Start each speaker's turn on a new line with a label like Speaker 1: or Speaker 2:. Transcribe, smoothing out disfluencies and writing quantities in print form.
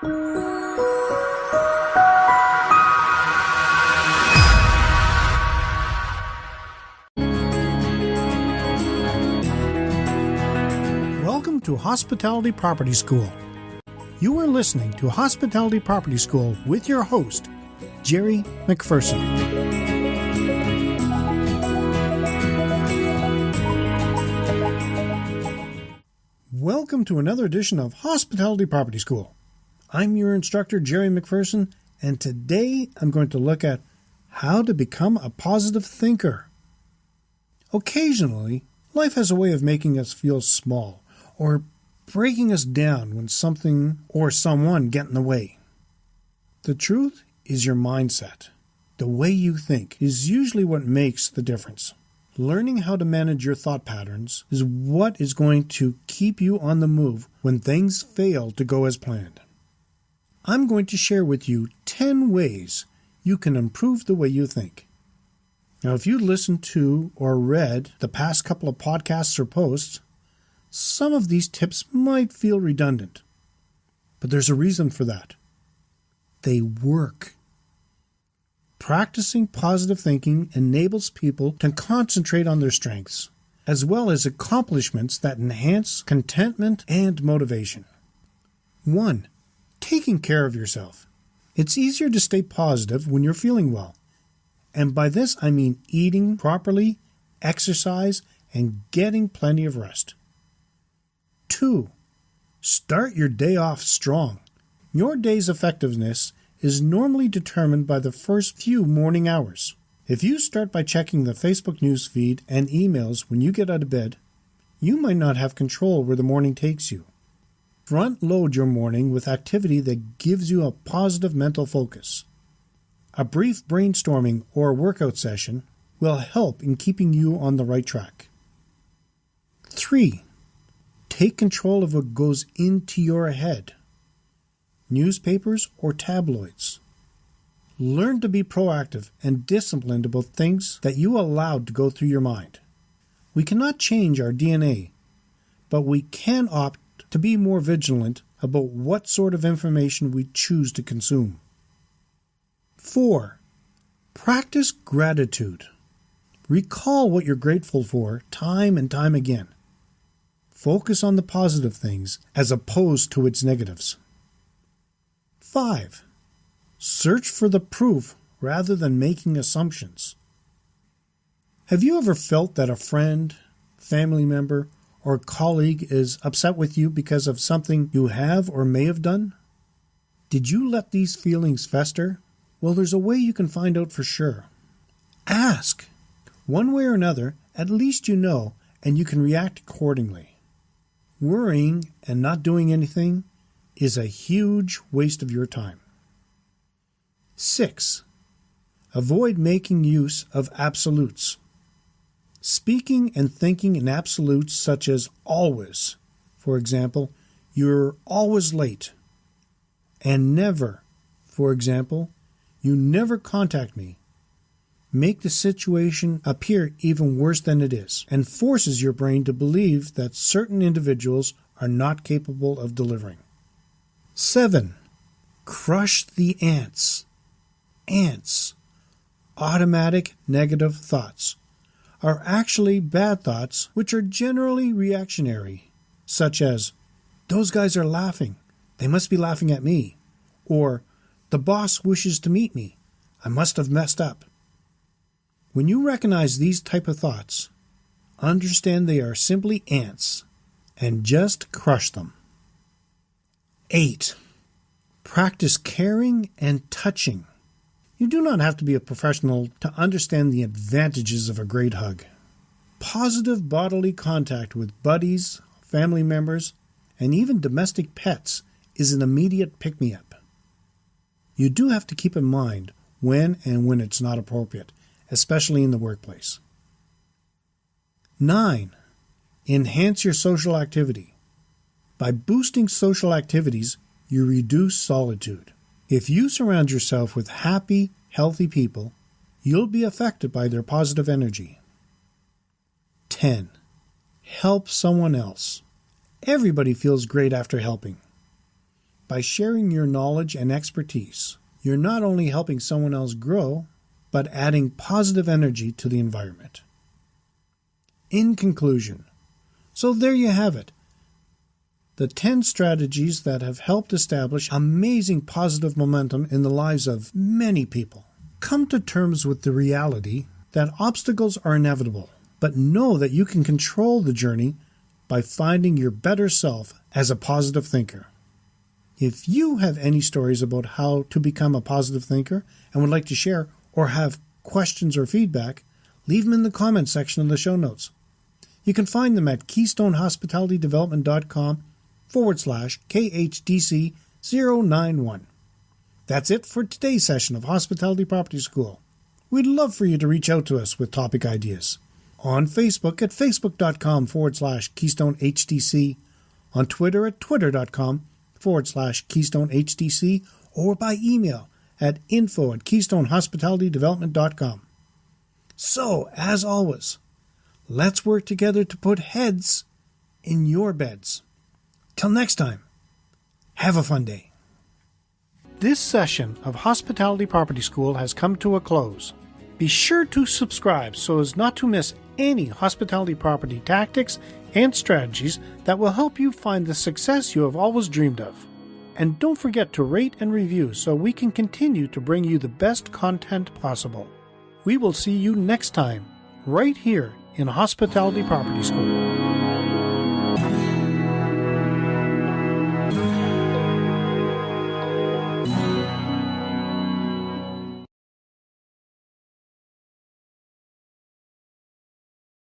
Speaker 1: Welcome to Hospitality Property School. You are listening to Hospitality Property School with your host, Jerry McPherson. Welcome to another edition of Hospitality Property School. I'm your instructor, Jerry McPherson, and today I'm going to look at how to become a positive thinker. Occasionally, life has a way of making us feel small or breaking us down when something or someone get in the way. The truth is your mindset. The way you think is usually what makes the difference. Learning how to manage your thought patterns is what is going to keep you on the move when things fail to go as planned. I'm going to share with you 10 ways you can improve the way you think. Now, if you listened to or read the past couple of podcasts or posts, some of these tips might feel redundant, but there's a reason for that. They work. Practicing positive thinking enables people to concentrate on their strengths, as well as accomplishments that enhance contentment and motivation. 1. Taking care of yourself. It's easier to stay positive when you're feeling well. And by this I mean eating properly, exercise, and getting plenty of rest. 2. Start your day off strong. Your day's effectiveness is normally determined by the first few morning hours. If you start by checking the Facebook news feed and emails when you get out of bed, you might not have control where the morning takes you. Front load your morning with activity that gives you a positive mental focus. A brief brainstorming or workout session will help in keeping you on the right track. 3. Take control of what goes into your head. Newspapers or tabloids. Learn to be proactive and disciplined about things that you allowed to go through your mind. We cannot change our DNA, but we can opt to be more vigilant about what sort of information we choose to consume. 4. Practice gratitude. Recall what you're grateful for time and time again. Focus on the positive things as opposed to its negatives. 5. Search for the proof rather than making assumptions. Have you ever felt that a friend, family member, or colleague is upset with you because of something you have or may have done? Did you let these feelings fester? Well, there's a way you can find out for sure. Ask. One way or another, at least you know, and you can react accordingly. Worrying and not doing anything is a huge waste of your time. 6. Avoid making use of absolutes. Speaking and thinking in absolutes such as always. For example, you're always late. And never. For example, you never contact me. Make the situation appear even worse than it is, and forces your brain to believe that certain individuals are not capable of delivering. 7. Crush the ants. Ants, automatic negative thoughts, are actually bad thoughts which are generally reactionary, such as, "Those guys are laughing. They must be laughing at me." Or, "The boss wishes to meet me. I must have messed up." When you recognize these type of thoughts, understand they are simply ants, and just crush them. 8. Practice caring and touching. You do not have to be a professional to understand the advantages of a great hug. Positive bodily contact with buddies, family members, and even domestic pets is an immediate pick-me-up. You do have to keep in mind when and when it's not appropriate, especially in the workplace. 9. Enhance your social activity. By boosting social activities, you reduce solitude. If you surround yourself with happy, healthy people, you'll be affected by their positive energy. 10. Help someone else. Everybody feels great after helping. By sharing your knowledge and expertise, you're not only helping someone else grow, but adding positive energy to the environment. In conclusion, so there you have it. The 10 strategies that have helped establish amazing positive momentum in the lives of many people. Come to terms with the reality that obstacles are inevitable, but know that you can control the journey by finding your better self as a positive thinker. If you have any stories about how to become a positive thinker and would like to share or have questions or feedback, leave them in the comments section of the show notes. You can find them at keystonehospitalitydevelopment.com/KHDC091. That's it for today's session of Hospitality Property School. We'd love for you to reach out to us with topic ideas. On Facebook at facebook.com/KeystoneHDC, on Twitter at twitter.com/KeystoneHDC, or by email at info@keystonehospitalitydevelopment.com. So, as always, let's work together to put heads in your beds. Till next time, have a fun day. This session of Hospitality Property School has come to a close. Be sure to subscribe so as not to miss any hospitality property tactics and strategies that will help you find the success you have always dreamed of. And don't forget to rate and review so we can continue to bring you the best content possible. We will see you next time, right here in Hospitality Property School.